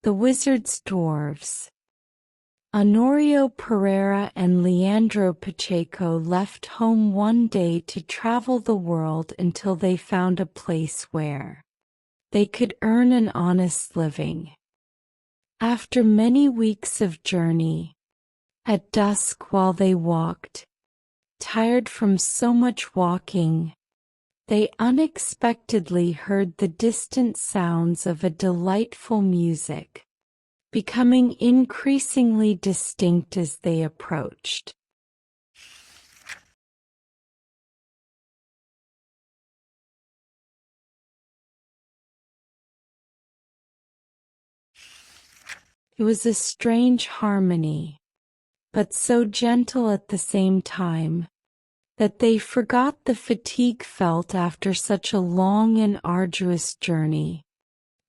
The Wizards Dwarves. Honorio Pereira and Leandro Pacheco left home one day to travel the world until they found a place where they could earn an honest living. After many weeks of journey, at dusk while they walked, tired from so much walking, they unexpectedly heard the distant sounds of a delightful music, becoming increasingly distinct as they approached. It was a strange harmony, but so gentle at the same time, that they forgot the fatigue felt after such a long and arduous journey,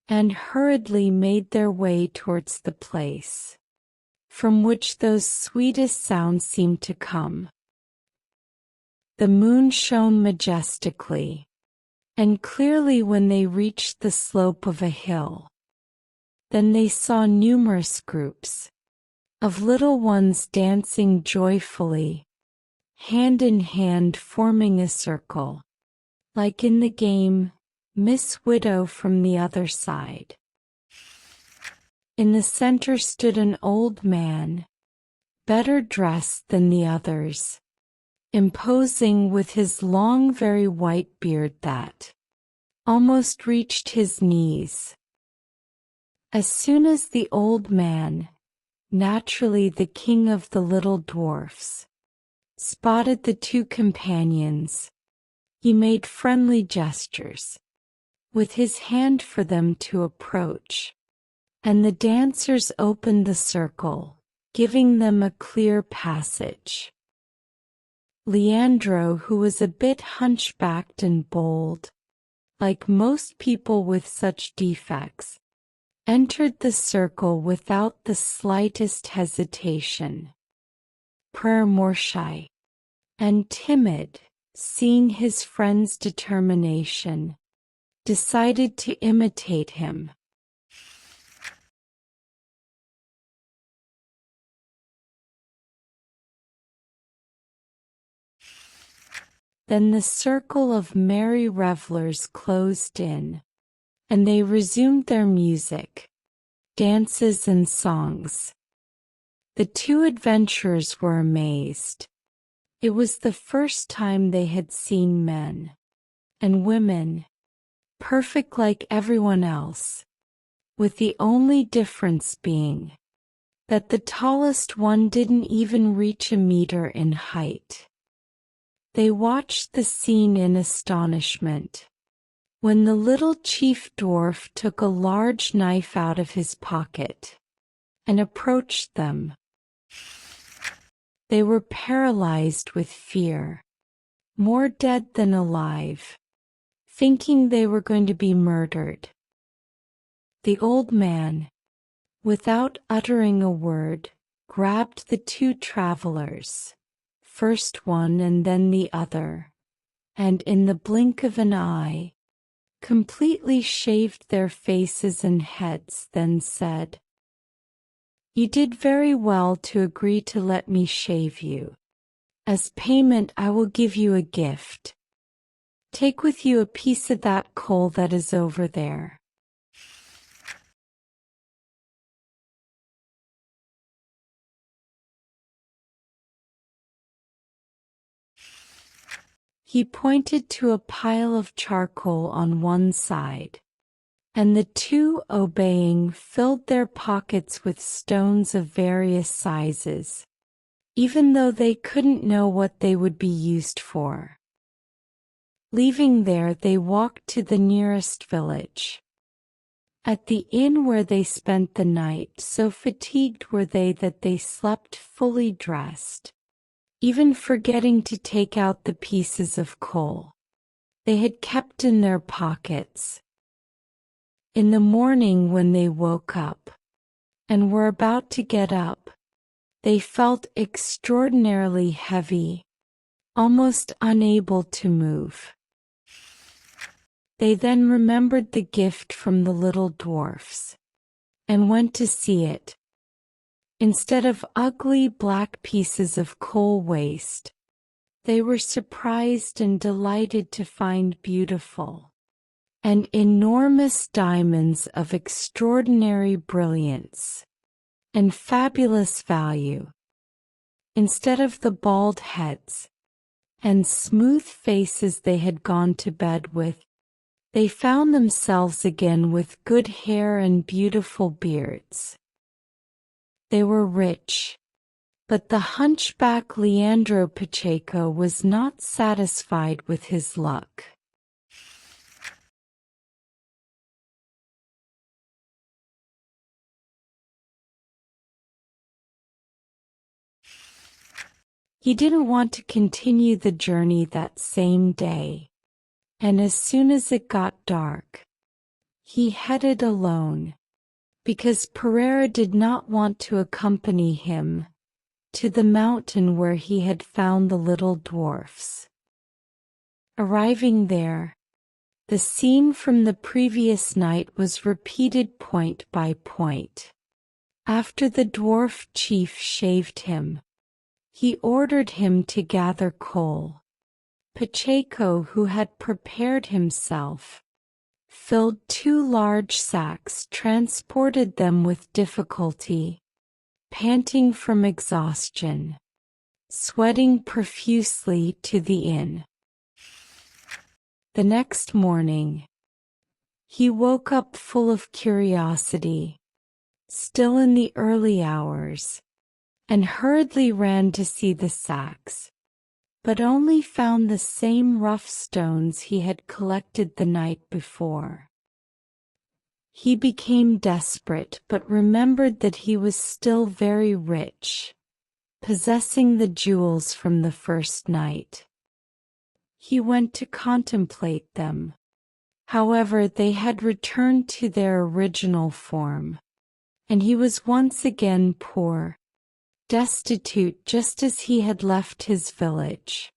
and hurriedly made their way towards the place from which those sweetest sounds seemed to come. The moon shone majestically and clearly when they reached the slope of a hill. Then they saw numerous groups of little ones dancing joyfully, hand in hand forming a circle, like in the game Miss Widow from the other side. In the center stood an old man, better dressed than the others, imposing with his long very white beard that almost reached his knees. As soon as the old man, naturally the king of the little dwarfs, spotted the two companions, he made friendly gestures with his hand for them to approach, and the dancers opened the circle, giving them a clear passage. Leandro, who was a bit hunchbacked and bold, like most people with such defects, entered the circle without the slightest hesitation. Pereira, more shy and timid, seeing his friend's determination, decided to imitate him. Then the circle of merry revelers closed in, and they resumed their music, dances and songs. The two adventurers were amazed. It was the first time they had seen men and women, perfect like everyone else, with the only difference being that the tallest one didn't even reach a meter in height. They watched the scene in astonishment, when the little chief dwarf took a large knife out of his pocket and approached them. They were paralyzed with fear, more dead than alive, thinking they were going to be murdered. The old man, without uttering a word, grabbed the two travelers, first one and then the other, and in the blink of an eye, completely shaved their faces and heads, then said, "You did very well to agree to let me shave you. As payment I will give you a gift. Take with you a piece of that coal that is over there." He pointed to a pile of charcoal on one side, and the two, obeying, filled their pockets with stones of various sizes, even though they couldn't know what they would be used for. Leaving there, they walked to the nearest village. At the inn where they spent the night, so fatigued were they that they slept fully dressed, even forgetting to take out the pieces of coal they had kept in their pockets. In the morning, when they woke up and were about to get up, they felt extraordinarily heavy, almost unable to move. They then remembered the gift from the little dwarfs, and went to see it. Instead of ugly black pieces of coal waste, they were surprised and delighted to find beautiful and enormous diamonds of extraordinary brilliance and fabulous value. Instead of the bald heads and smooth faces they had gone to bed with, they found themselves again with good hair and beautiful beards. They were rich, but the hunchback Leandro Pacheco was not satisfied with his luck. He didn't want to continue the journey that same day, and as soon as it got dark, he headed alone, because Pereira did not want to accompany him to the mountain where he had found the little dwarfs. Arriving there, the scene from the previous night was repeated point by point. After the dwarf chief shaved him, he ordered him to gather coal. Pacheco, who had prepared himself, filled 2 large sacks, transported them with difficulty, panting from exhaustion, sweating profusely, to the inn. The next morning, he woke up full of curiosity, still in the early hours, and hurriedly ran to see the sacks, but only found the same rough stones he had collected the night before. He became desperate, but remembered that he was still very rich, possessing the jewels from the first night. He went to contemplate them. However, they had returned to their original form, and he was once again poor, destitute, just as he had left his village.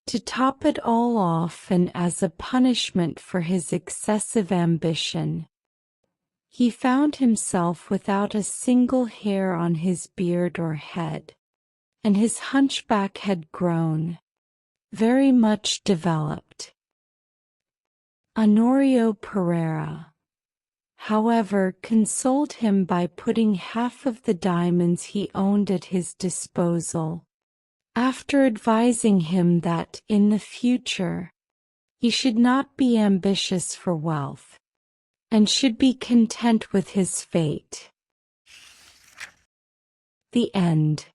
To top it all off, and as a punishment for his excessive ambition, he found himself without a single hair on his beard or head, and his hunchback had grown very much developed. Honorio Pereira, however, consoled him by putting half of the diamonds he owned at his disposal, after advising him that, in the future, he should not be ambitious for wealth, and should be content with his fate. The end.